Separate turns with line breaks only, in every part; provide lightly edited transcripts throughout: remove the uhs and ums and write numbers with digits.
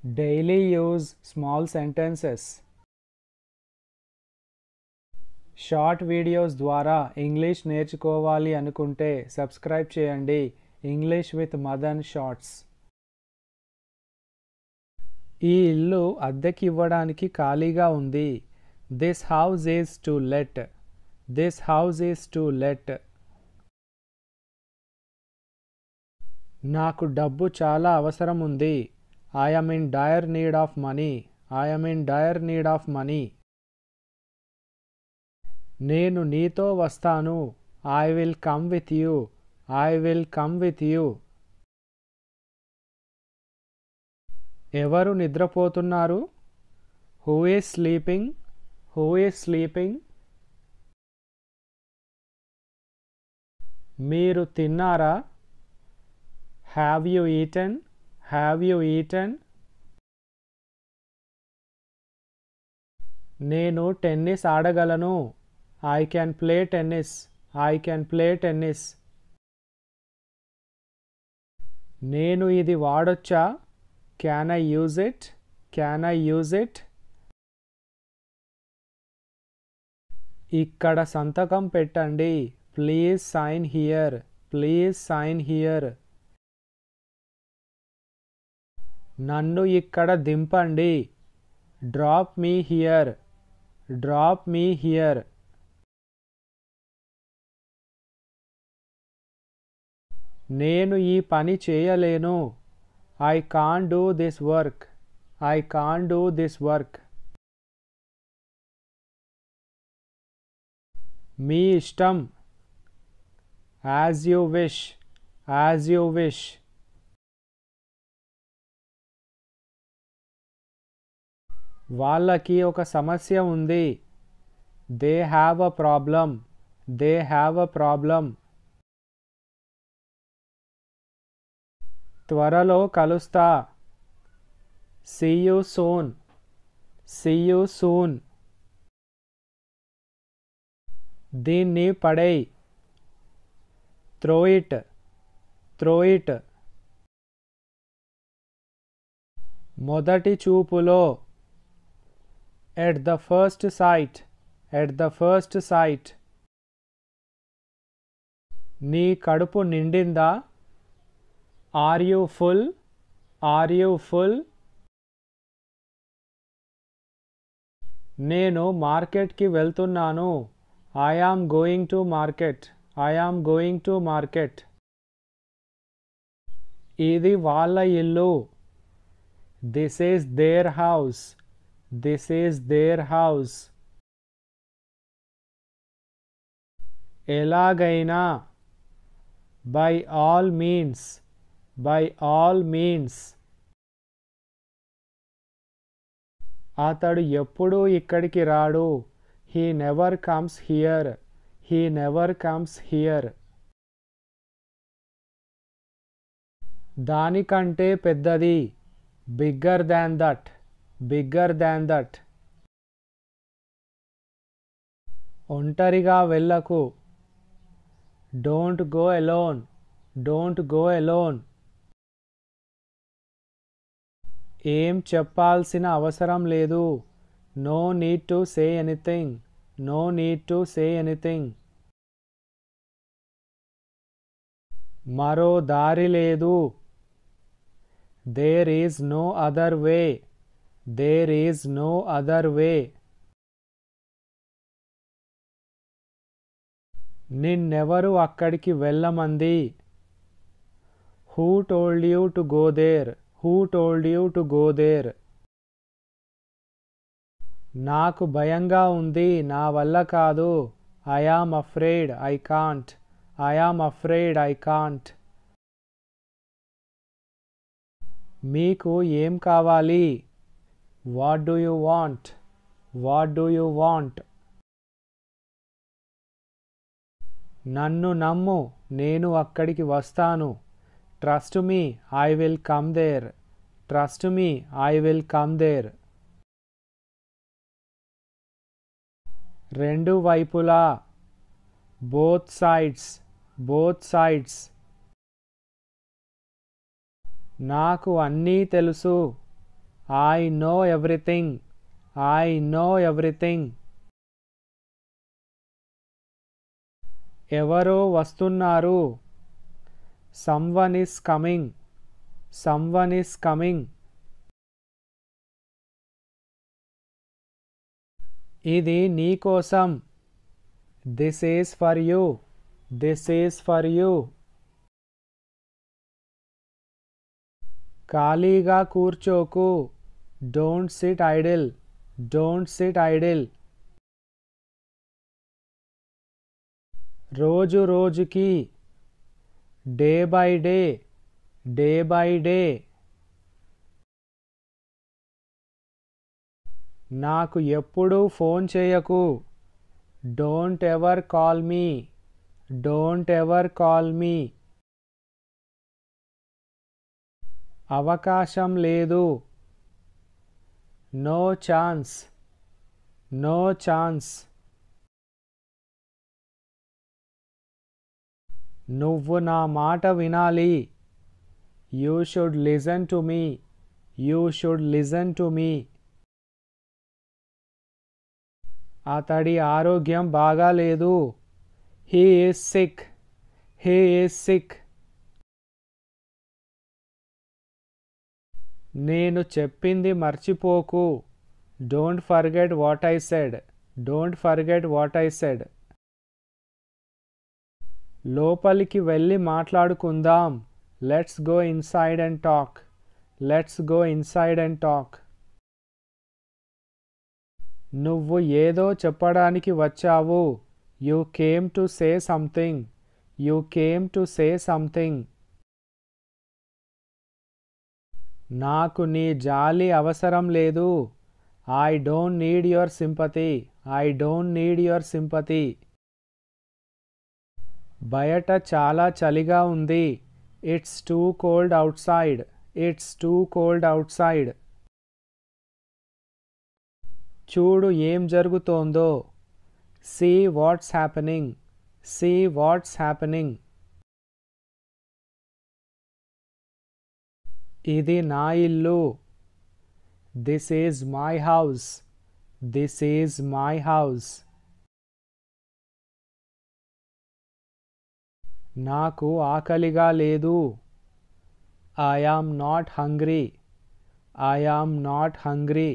Daily use small sentences. Short videos ద్వారా English నేర్చుకోవాలి అనుకుంటే సబ్స్క్రైబ్ చేయండి ఇంగ్లీష్ విత్ మదన్ షార్ట్స్. ఈ ఇల్లు అద్దెకి ఇవ్వడానికి ఖాళీగా ఉంది. This house is to let. This house is to let. నాకు డబ్బు చాలా అవసరం ఉంది. I am in dire need of money. I am in dire need of money. నేను నీతో వస్తాను. I will come with you. I will come with you. ఎవరు నిద్రపోతున్నారు? Who is sleeping? Who is sleeping? మీరు తిన్నారా? Have you eaten? Have you eaten? నేను tennis ఆడగలను. I can play tennis. I can play tennis. నేను ఇది వాడొచ్చా? Can I use it? Can I use it? ఇక్కడ సంతకం పెట్టండి. Please sign here. Please sign here. నన్ను ఇక్కడ దింపండి. Drop me here. Drop me here. నేను ఈ పని చేయలేను. I can't do this work. I can't do this work. మీ ఇష్టం. As you wish. As you wish. వాళ్ళకి ఒక సమస్య ఉంది. They have a problem. They have a problem. త్వరలో కలుస్తా. See you soon. See you soon. దీన్ని పడేయ్. Throw it. Throw it. మొదటి చూపులో. At the first sight. At the first sight. నీ కడుపు నిండిందా? Are you full? Are you full? నేను మార్కెట్కి వెళ్తున్నాను. I am going to market. I am going to market. ఇది వాళ్ళ ఇల్లు. This is their house. This is their house. ఎలాగైనా. By all means. By all means. అతడు ఎప్పుడూ ఇక్కడికి రాడు. He never comes here. He never comes here. దానికంటే పెద్దది. Bigger than that. Bigger than that. ఒంటరిగా వెళ్ళకు. Don't go alone. Don't go alone. ఏం చెప్పాల్సిన అవసరం లేదు. No need to say anything. No need to say anything. మరో దారి లేదు. There is no other way. There is no other way. నిన్నెవరు అక్కడికి వెళ్ళమంది? Who told you to go there? Who told you to go there? నాకు భయంగా ఉంది. నా వల్ల కాదు. I am afraid. I can't. I am afraid. I can't. మీకు ఏం కావాలి? What do you want? What do you want? నన్ను నమ్ము. నేను అక్కడికి వస్తాను. Trust me. I will come there. Trust me. I will come there. రెండు వైపులా. Both sides. Both sides. నాకు అన్నీ తెలుసు. I know everything. I know everything. ఎవరో వస్తున్నారు. Someone is coming. Someone is coming. ఇది నీ కోసం. This is for you. This is for you. ఖాళీగా కూర్చోకు. Don't sit idle. Don't sit idle. రోజు రోజుకి. Day by day. Day by day. నాకు ఎప్పుడూ ఫోన్ చేయకు. Don't ever call me. Don't ever call me. అవకాశం లేదు. No chance. No chance. నువ్వు నా మాట వినాలి. You should listen to me. You should listen to me. అతడి ఆరోగ్యం బాగాలేదు. He is sick. He is sick. నేను చెప్పింది మర్చిపోకు. Don't forget what I said. Don't forget what I said. లోపలికి వెళ్ళి మాట్లాడుకుందాం. Let's go inside and talk. Let's go inside and talk. నువ్వు ఏదో చెప్పడానికి వచ్చావు. You came to say something. You came to say something. నాకు నీ జాలి అవసరం లేదు. I don't need your sympathy. I don't need your sympathy. బయట చాలా చలిగా ఉంది. It's too cold outside. It's too cold outside. చూడు ఏం జరుగుతోందో. See what's happening. See what's happening. ఇది నా ఇల్లు. This is my house. This is my house. నాకు ఆకలిగా లేదు. I am not hungry. I am not hungry.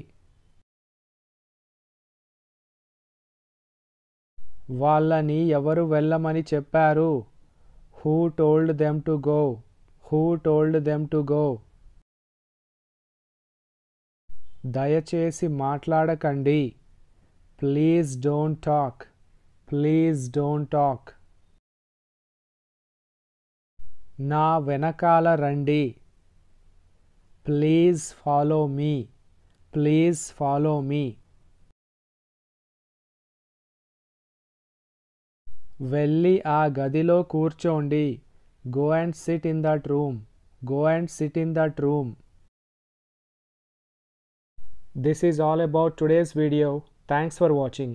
వాళ్ళని ఎవరు వెళ్ళమని చెప్పారు? Who told them to go? Who told them to go? దయచేసి మాట్లాడకండి. Please don't talk. Please don't talk. నా వెనకాల రండి. Please follow me. Please follow me. వెళ్ళి ఆ గదిలో కూర్చోండి. Go and sit in that room. Go and sit in that room. This is all about today's video. Thanks for watching.